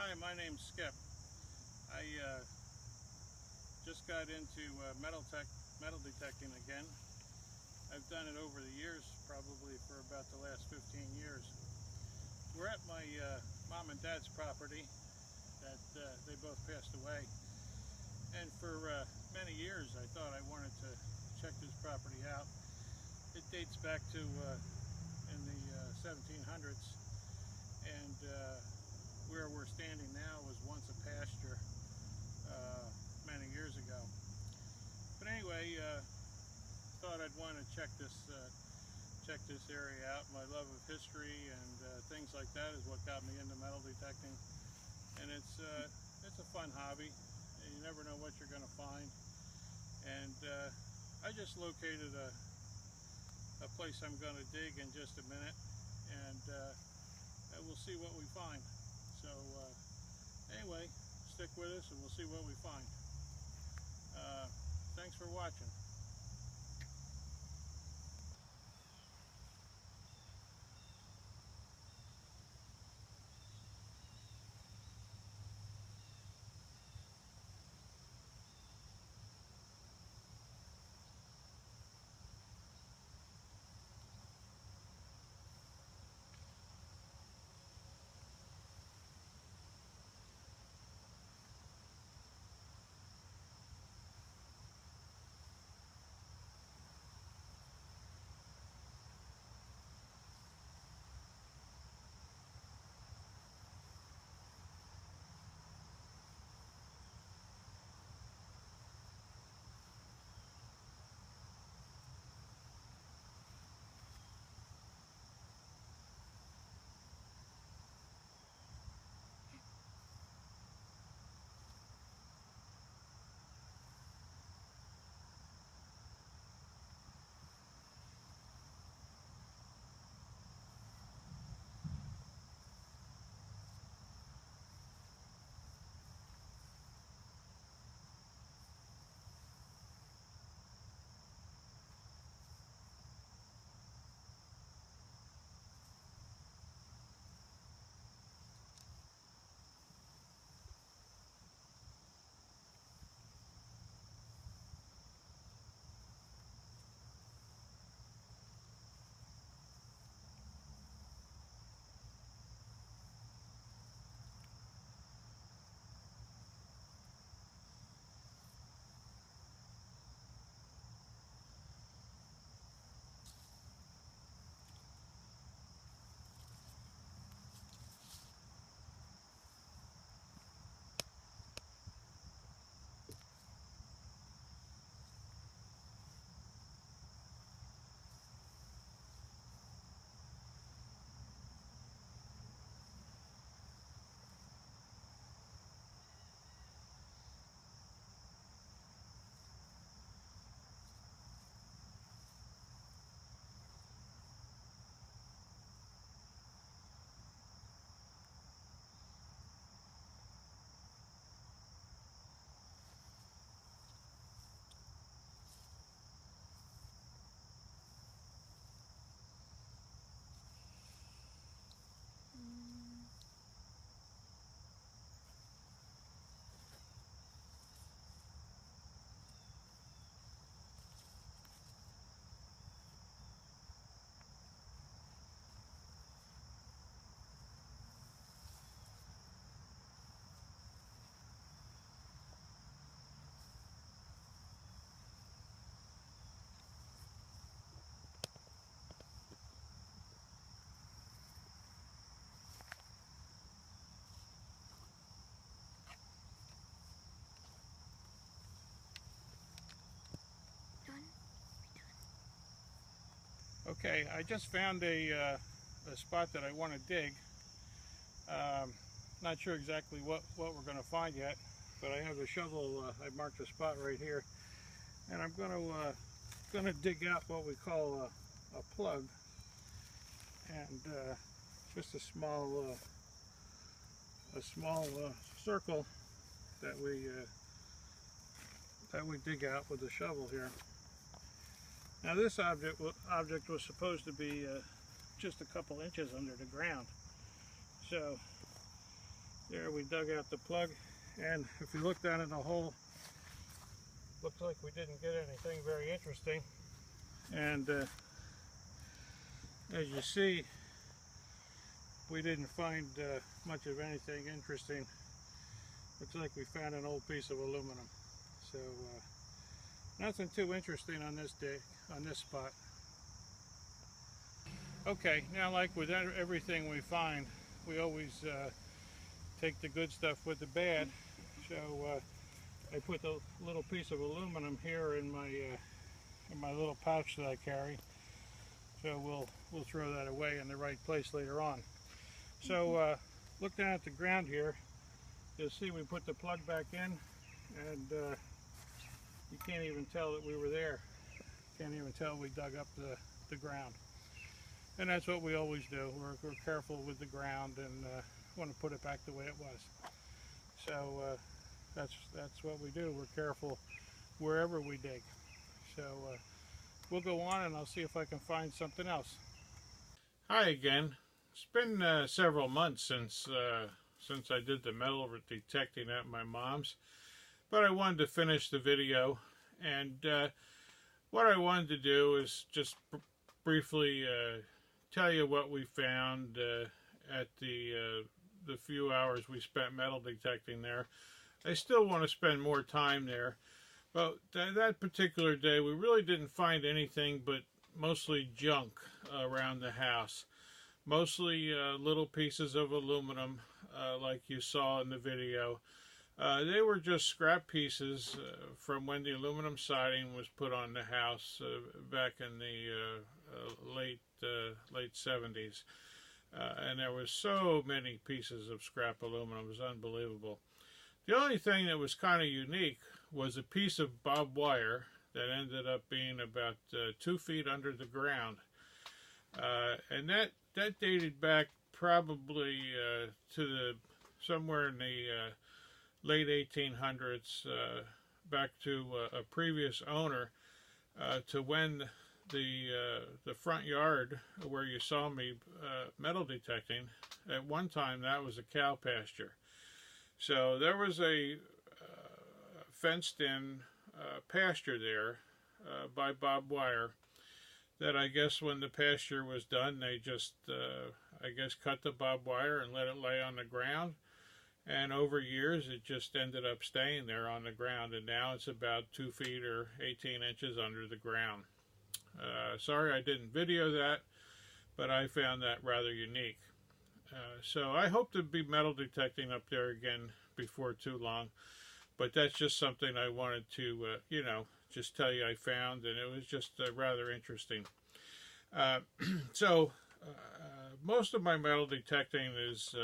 Hi, my name's Skip. I just got into metal detecting again. I've done it over the years, probably for about the last 15 years. We're at my mom and dad's property that they both passed away. And for many years I thought I wanted to check this property out. It dates back to in the 1700s, and where we're standing now was once a pasture many years ago. But anyway, thought I'd want to check this area out. My love of history and things like that is what got me into metal detecting, and it's a fun hobby. You never know what you're going to find. And I just located a place I'm going to dig in just a minute, and we'll see what we find. So anyway, stick with us and we'll see what we find. Thanks for watching. Okay, I just found a spot that I want to dig. Not sure exactly what we're going to find yet, but I have a shovel. I marked a spot right here, and I'm going to dig out what we call a plug, and just a small circle that we dig out with the shovel here. Now this object was supposed to be just a couple inches under the ground, so There we dug out the plug, and if you look down in the hole, looks like we didn't get anything very interesting. And as you see, we didn't find much of anything interesting. Looks like we found an old piece of aluminum. So nothing too interesting on this day, on this spot. Okay, now like with everything we find, we always take the good stuff with the bad. So I put the little piece of aluminum here in my little pouch that I carry. So we'll throw that away in the right place later on. So look down at the ground here. You'll see we put the plug back in, and you can't even tell that we were there. Can't even tell we dug up the ground. And that's what we always do. We're careful with the ground and want to put it back the way it was. So that's what we do. We're careful wherever we dig. So we'll go on, and I'll see if I can find something else. Hi again. It's been several months since I did the metal detecting at my mom's, but I wanted to finish the video, and what I wanted to do is just briefly tell you what we found at the few hours we spent metal detecting there. I still want to spend more time there, but that particular day we really didn't find anything but mostly junk around the house. Mostly little pieces of aluminum, like you saw in the video. They were just scrap pieces from when the aluminum siding was put on the house back in the late 70s. And there was so many pieces of scrap aluminum. It was unbelievable. The only thing that was kind of unique was a piece of barbed wire that ended up being about 2 feet under the ground. And that dated back probably to somewhere in the late 1800s, back to a previous owner, to when the front yard where you saw me metal detecting, at one time that was a cow pasture. So there was a fenced-in pasture there by barbed wire, that I guess when the pasture was done, they just, I guess, cut the barbed wire and let it lay on the ground. And over years, it just ended up staying there on the ground. And now it's about 2 feet or 18 inches under the ground. Sorry I didn't video that, but I found that rather unique. So I hope to be metal detecting up there again before too long. But that's just something I wanted to, you know, just tell you I found, and it was just rather interesting. So most of my metal detecting is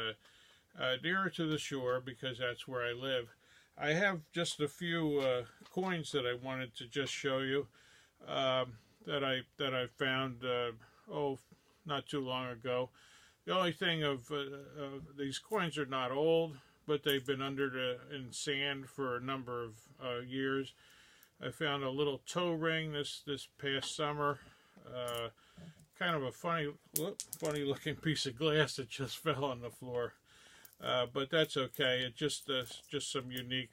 nearer to the shore because that's where I live. I have just a few coins that I wanted to just show you that I found not too long ago. The only thing of these coins are not old, but they've been in sand for a number of years. I found a little toe ring this past summer. Kind of a funny looking piece of glass that just fell on the floor. But that's okay. It's just some unique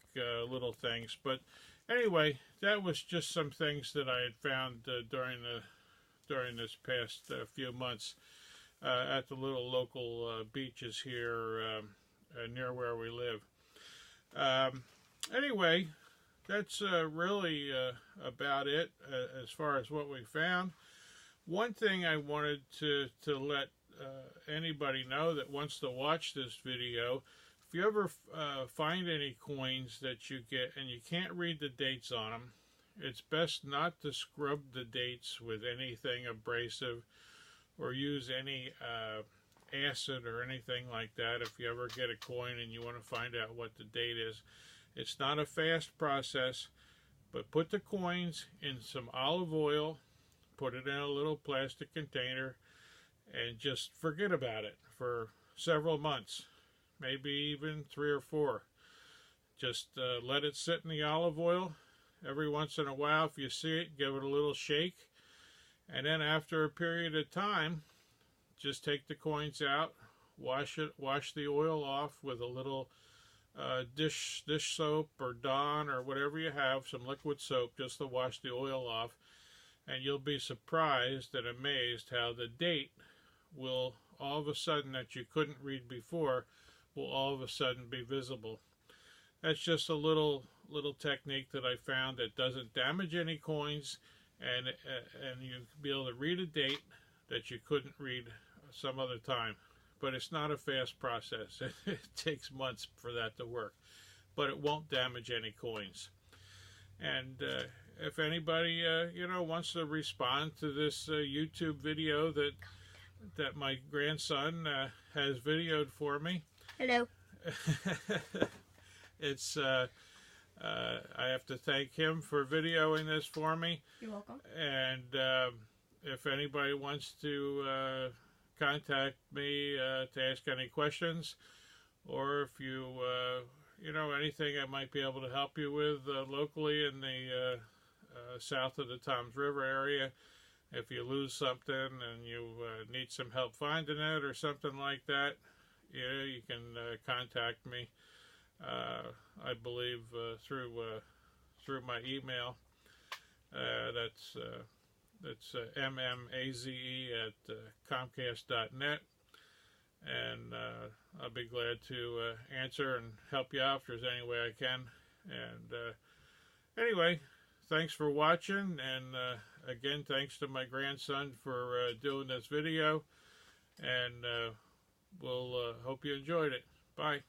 little things. But anyway, that was just some things that I had found during this past few months at the little local beaches here near where we live. Anyway, that's really about it as far as what we found. One thing I wanted to let anybody know that wants to watch this video, if you ever find any coins that you get and you can't read the dates on them, it's best not to scrub the dates with anything abrasive or use any acid or anything like that. If you ever get a coin and you want to find out what the date is, it's not a fast process, but put the coins in some olive oil, put it in a little plastic container, and just forget about it for several months, maybe even 3 or 4. Just let it sit in the olive oil. Every once in a while, if you see it, give it a little shake. And then after a period of time, just take the coins out, wash the oil off with a little dish soap or Dawn or whatever you have, some liquid soap, just to wash the oil off, and you'll be surprised and amazed how the date will all of a sudden, that you couldn't read before, will all of a sudden be visible. That's just a little technique that I found that doesn't damage any coins, and you'll be able to read a date that you couldn't read some other time. But it's not a fast process. It takes months for that to work, but it won't damage any coins. And if anybody wants to respond to this YouTube video that my grandson has videoed for me. Hello. It's I have to thank him for videoing this for me. You're welcome. And if anybody wants to contact me to ask any questions, or if you anything I might be able to help you with locally in the south of the Toms River area, if you lose something and you need some help finding it or something like that, you can contact me. I believe through my email. That's mmaze@comcast.net, and I'll be glad to answer and help you out if there's any way I can. And anyway, thanks for watching, and again, thanks to my grandson for doing this video, and we'll hope you enjoyed it. Bye.